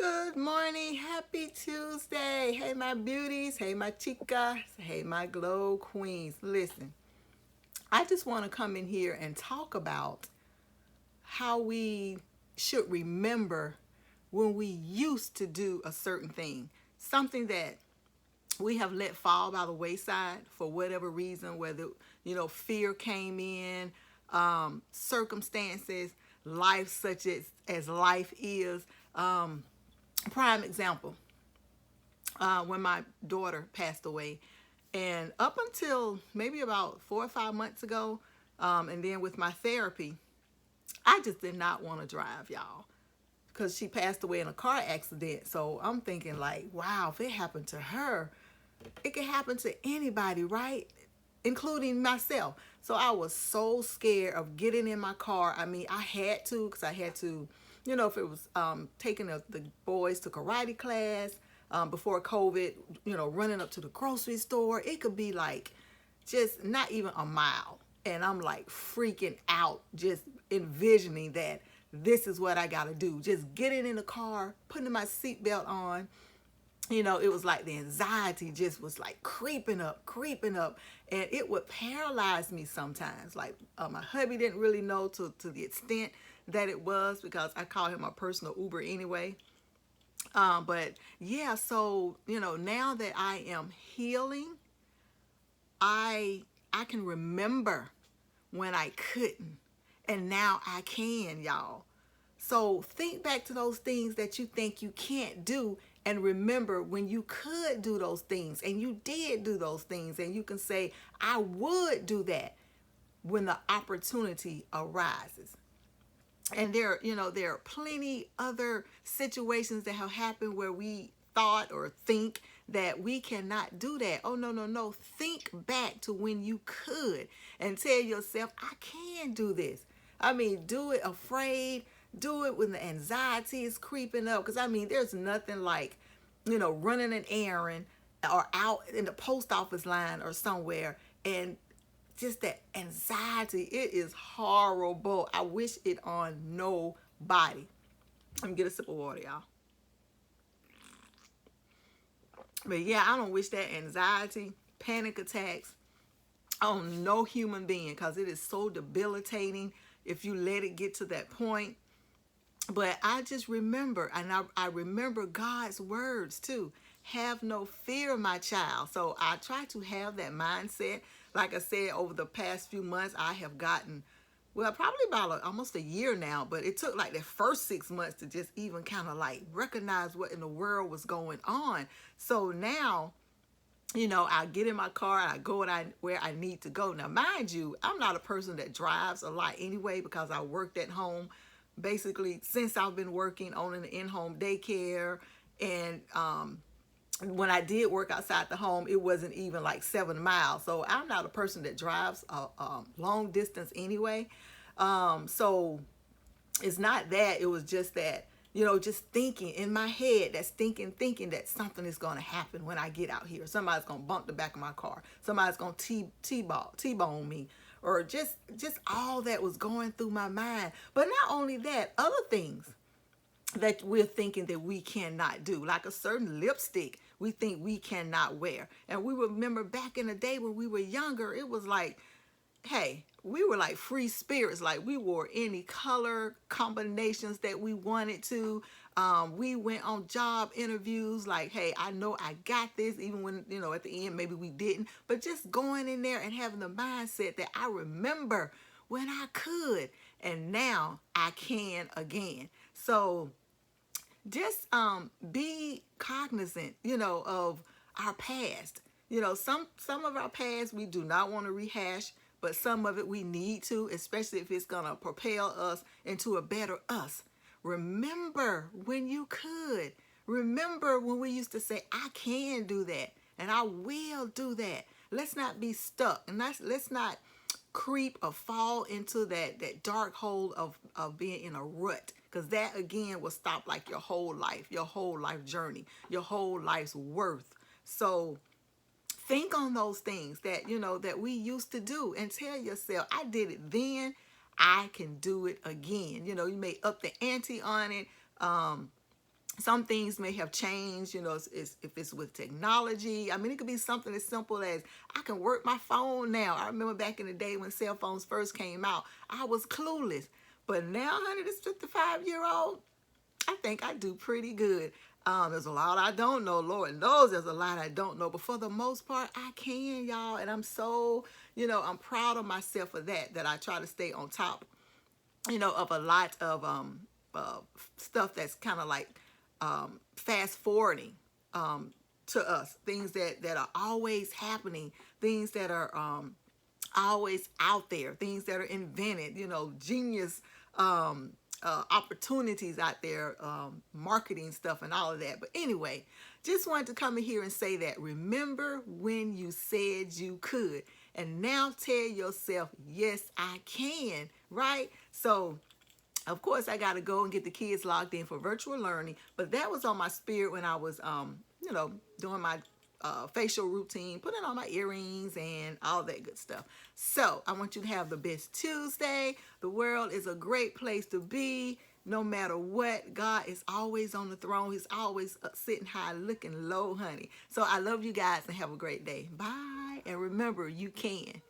Good morning. Happy Tuesday. Hey, my beauties. Hey, my chicas. Hey, my glow queens. Listen, I just want to come in here and talk about how we should remember when we used to do a certain thing, something that we have let fall by the wayside for whatever reason, whether, fear came in, circumstances, life such as life is. Prime example, when my daughter passed away. And up until maybe about 4 or 5 months ago, and then with my therapy, I just did not want to drive, y'all, because she passed away in a car accident. So I'm thinking, like, wow, if it happened to her, it could happen to anybody, right? Including myself. So I was so scared of getting in my car. I mean, I had to, because I had to, if it was taking the boys to karate class before COVID, running up to the grocery store, it could be like just not even a mile. And I'm like freaking out, just envisioning that this is what I got to do. Just getting in the car, putting my seatbelt on. It was like the anxiety just was like creeping up, and it would paralyze me sometimes. Like my hubby didn't really know to the extent that it was, because I call him my personal Uber anyway. But yeah, so now that I am healing, I can remember when I couldn't, and now I can, y'all. So think back to those things that you think you can't do, and remember when you could do those things and you did do those things, and you can say, I would do that when the opportunity arises. And there are plenty other situations that have happened where we thought or think that we cannot do that. Oh, no, no, no. Think back to when you could and tell yourself, I can do this. I mean, do it afraid, do it when the anxiety is creeping up. Because, I mean, there's nothing like, running an errand or out in the post office line or somewhere, and just that anxiety. It is horrible. I wish it on nobody. Let me get a sip of water, y'all. But yeah, I don't wish that anxiety, panic attacks on no human being, because it is so debilitating if you let it get to that point. But I just remember, and I remember God's words too. Have no fear, my child. So I try to have that mindset. Like I said, over the past few months, I have gotten, well, probably about almost a year now, but it took like the first 6 months to just even kind of like recognize what in the world was going on. So now, I get in my car and I go where I need to go. Now, mind you, I'm not a person that drives a lot anyway, because I worked at home basically since I've been working on an in-home daycare. And when I did work outside the home, it wasn't even like 7 miles. So I'm not a person that drives a long distance anyway. So it's not that. It was just that, just thinking in my head, that thinking that something is going to happen when I get out here. Somebody's going to bump the back of my car. Somebody's going to T-bone me, or just all that was going through my mind. But not only that, other things that we're thinking that we cannot do, like a certain lipstick we think we cannot wear. And we remember back in the day when we were younger, it was like, hey, we were like free spirits. Like, we wore any color combinations that we wanted to. We went on job interviews like, hey, I know I got this, even when, at the end, maybe we didn't. But just going in there and having the mindset that I remember when I could, and now I can again. So just be cognizant, of our past. Some of our past we do not want to rehash, but some of it we need to, especially if it's gonna propel us into a better us. Remember when you could. Remember when we used to say, I can do that and I will do that. Let's not be stuck, and let's not creep or fall into that dark hole of being in a rut, because that again will stop like your whole life journey, your whole life's worth. So think on those things that that we used to do, and tell yourself, I did it then, I can do it again. You may up the ante on it, some things may have changed, you know, if it's with technology. I mean, it could be something as simple as I can work my phone now. I remember back in the day when cell phones first came out, I was clueless. But now, honey, this 55-year-old, I think I do pretty good. There's a lot I don't know. Lord knows there's a lot I don't know. But for the most part, I can, y'all. And I'm so, I'm proud of myself for that I try to stay on top, of a lot of uh, stuff that's kind of like fast forwarding to us. Things that are always happening. Things that are always out there, things that are invented, genius opportunities out there, marketing stuff and all of that. But anyway, just wanted to come in here and say that remember when you said you could, and now tell yourself, yes, I can, right? So of course, I got to go and get the kids logged in for virtual learning. But that was on my spirit when I was, doing my facial routine, putting on my earrings and all that good stuff. So I want you to have the best Tuesday. The world is a great place to be. No matter what, God is always on the throne. He's always sitting high, looking low, honey. So I love you guys and have a great day. Bye. And remember, you can.